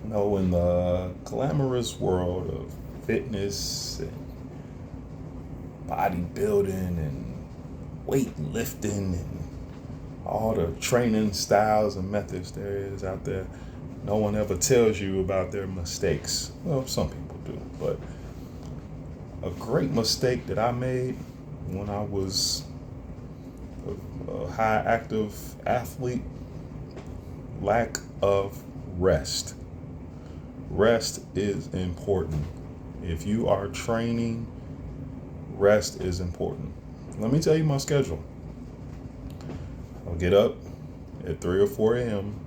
In the glamorous world of fitness and bodybuilding and weightlifting and all the training styles and methods there is out there, no one ever tells you about their mistakes. Well, some people do, but a great mistake that I made when I was a high active athlete: lack of rest. Rest is important. If you are training, rest is important. Let me tell you my schedule. I'll get up at 3 or 4 a.m.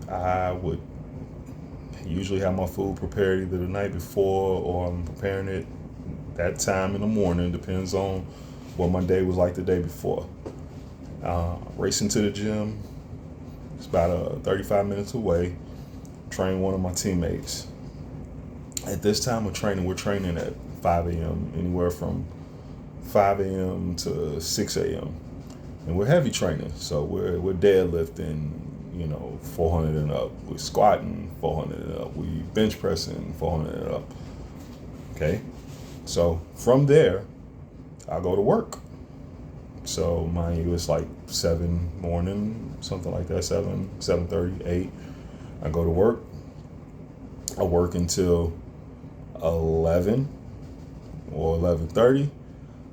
I would usually have my food prepared either the night before or I'm preparing it that time in the morning, depends on what my day was like the day before. Racing to the gym, it's about 35 minutes away. Train one of my teammates. At this time of training, we're training at 5 a.m., anywhere from 5 a.m. to 6 a.m. And we're heavy training, so we're deadlifting, 400 and up. We're squatting 400 and up. We bench pressing 400 and up. Okay, so from there, I go to work. So mind you, it's like 7 morning, something like that, 7:30, 8. I go to work. I work until 11 or 11:30.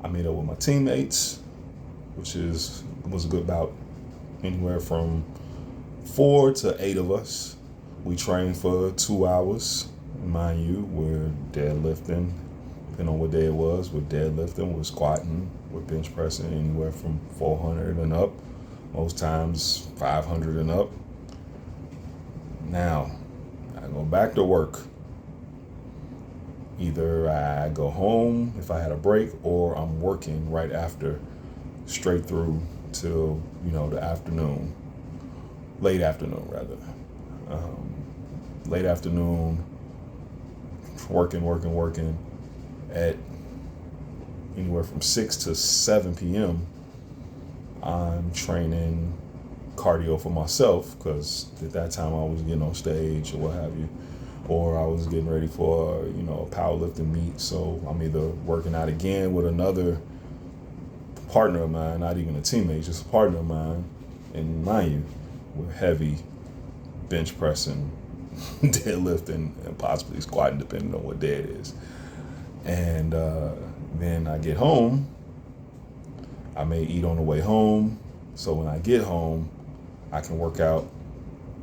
I meet up with my teammates, which was a good about anywhere from 4 to 8 of us. We train for 2 hours. Mind you, we're deadlifting, depending on what day it was. We're deadlifting, we're squatting, we're bench pressing anywhere from 400 and up, most times 500 and up. Now, I go back to work. Either I go home if I had a break, or I'm working right after, straight through till the afternoon, late afternoon rather. Late afternoon, working at anywhere from 6 to 7 p.m. I'm training cardio for myself, because at that time I was getting on stage or what have you, or I was getting ready for a powerlifting meet. So I'm either working out again with another partner of mine, not even a teammate, just a partner of mine. And mind you, we're heavy bench pressing, deadlifting, and possibly squatting, depending on what day it is. And then I get home. I may eat on the way home. So when I get home, I can work out.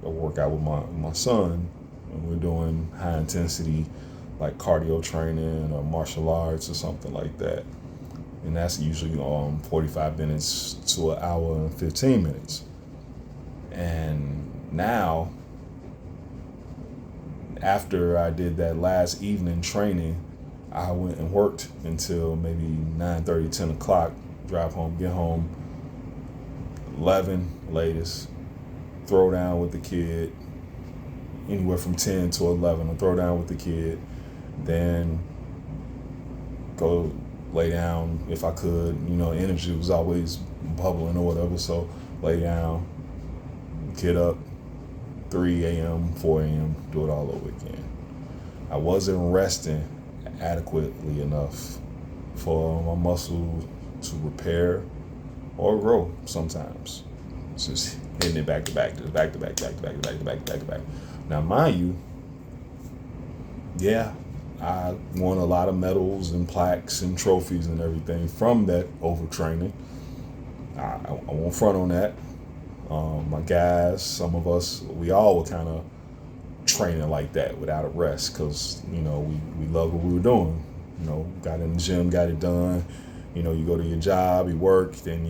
I work out with my son, and we're doing high intensity, like cardio training or martial arts or something like that. And that's usually 45 minutes to an hour and 15 minutes. And now, after I did that last evening training, I went and worked until maybe 9:30, 10 o'clock, drive home, get home, 11 latest, throw down with the kid, anywhere from 10 to 11, I'll throw down with the kid, then go lay down if I could. Energy was always bubbling or whatever, so lay down, get up, 3 a.m., 4 a.m., do it all over again. I wasn't resting adequately enough for my muscle to repair or grow sometimes. It's just hitting it back to back, back to back, back to back, back to back, back to back. Now, mind you, yeah, I won a lot of medals and plaques and trophies and everything from that overtraining. I won't front on that. My guys, some of us, we all were kind of training like that without a rest, because we loved what we were doing. Got in the gym, got it done. You go to your job, you work, then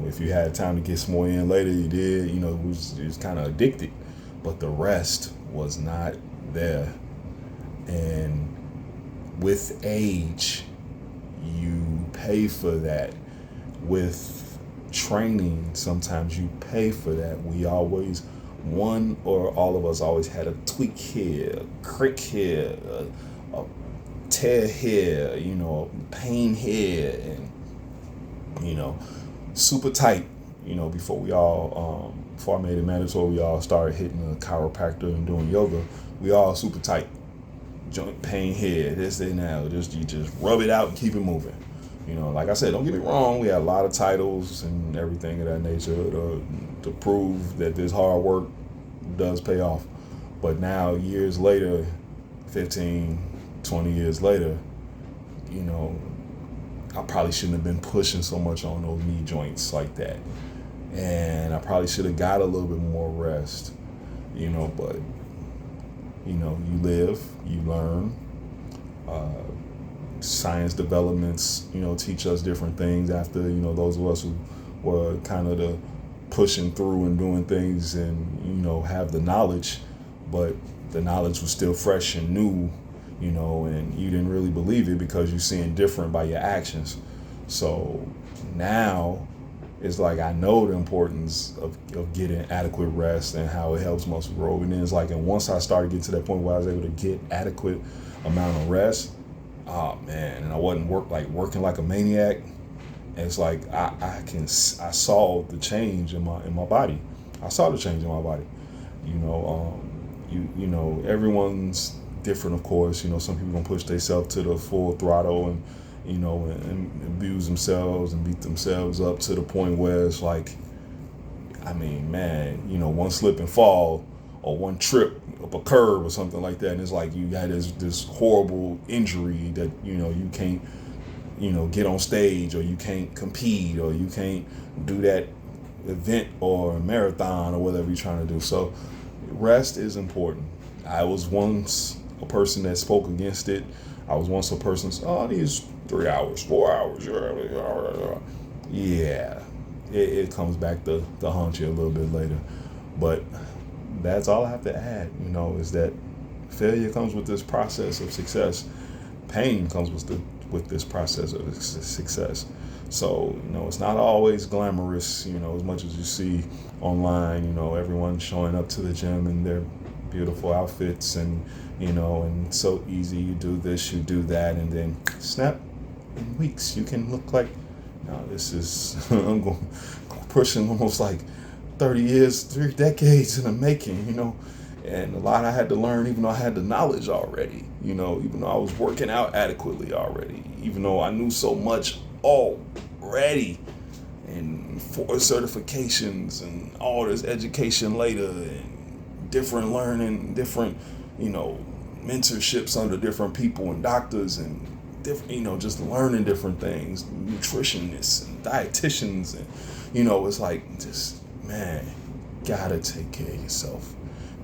if you had time to get some more in later, you did. It was kind of addicted, but the rest was not there. And with age, you pay for that. With training, sometimes you pay for that. One or all of us always had a tweak here, a crick here, a tear here, pain here, and super tight, before we all before I made it mandatory, we all started hitting a chiropractor and doing yoga. We all super tight. Joint pain here, this, that, now. You just rub it out and keep it moving. Like I said, don't get me wrong. We had a lot of titles and everything of that nature to prove that this hard work does pay off. But now, years later, 15, 20 years later, I probably shouldn't have been pushing so much on those knee joints like that. And I probably should have got a little bit more rest, but, you live, you learn. Science developments, teach us different things after, those of us who were kind of the pushing through and doing things and, have the knowledge, but the knowledge was still fresh and new, and you didn't really believe it because you're seeing different by your actions. So now it's like I know the importance of getting adequate rest and how it helps muscle growth. And then it's like, and once I started getting to that point where I was able to get adequate amount of rest, oh man, and I wasn't working like a maniac. And it's like I saw the change in my body. I saw the change in my body. Everyone's different, of course. Some people gonna push themselves to the full throttle and and abuse themselves and beat themselves up to the point where it's like, I mean, man, one slip and fall or one trip up a curb or something like that, and it's like you had this horrible injury that you can't get on stage, or you can't compete, or you can't do that event or marathon or whatever you're trying to do. So rest is important. I was once a person that spoke against it. I was once a person, oh, these 3 hours, 4 hours. Yeah, it comes back to haunt you a little bit later. But that's all I have to add, is that failure comes with this process of success. Pain comes with this process of success. So, it's not always glamorous, as much as you see online, everyone showing up to the gym in their beautiful outfits and, and so easy. You do this, you do that, and then snap, in weeks, you can look like, now this is, I'm going pushing almost like 30 years, 3 decades in the making, and a lot I had to learn, even though I had the knowledge already, even though I was working out adequately already, even though I knew so much already, and 4 certifications and all this education later, and different learning, different, mentorships under different people and doctors and different, just learning different things, nutritionists and dietitians, and, it's like, just, man, gotta take care of yourself.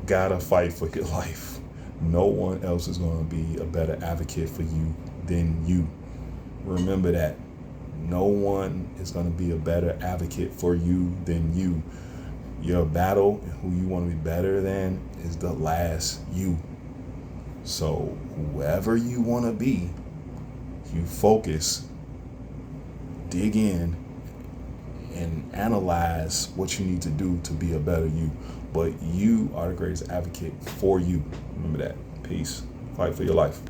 Gotta fight for your life. No one else is going to be a better advocate for you than you. Remember that. No one is going to be a better advocate for you than you. Your battle and who you want to be better than is the last you. So whoever you want to be, you focus, dig in, and analyze what you need to do to be a better you. But you are the greatest advocate for you. Remember that. Peace. Fight for your life.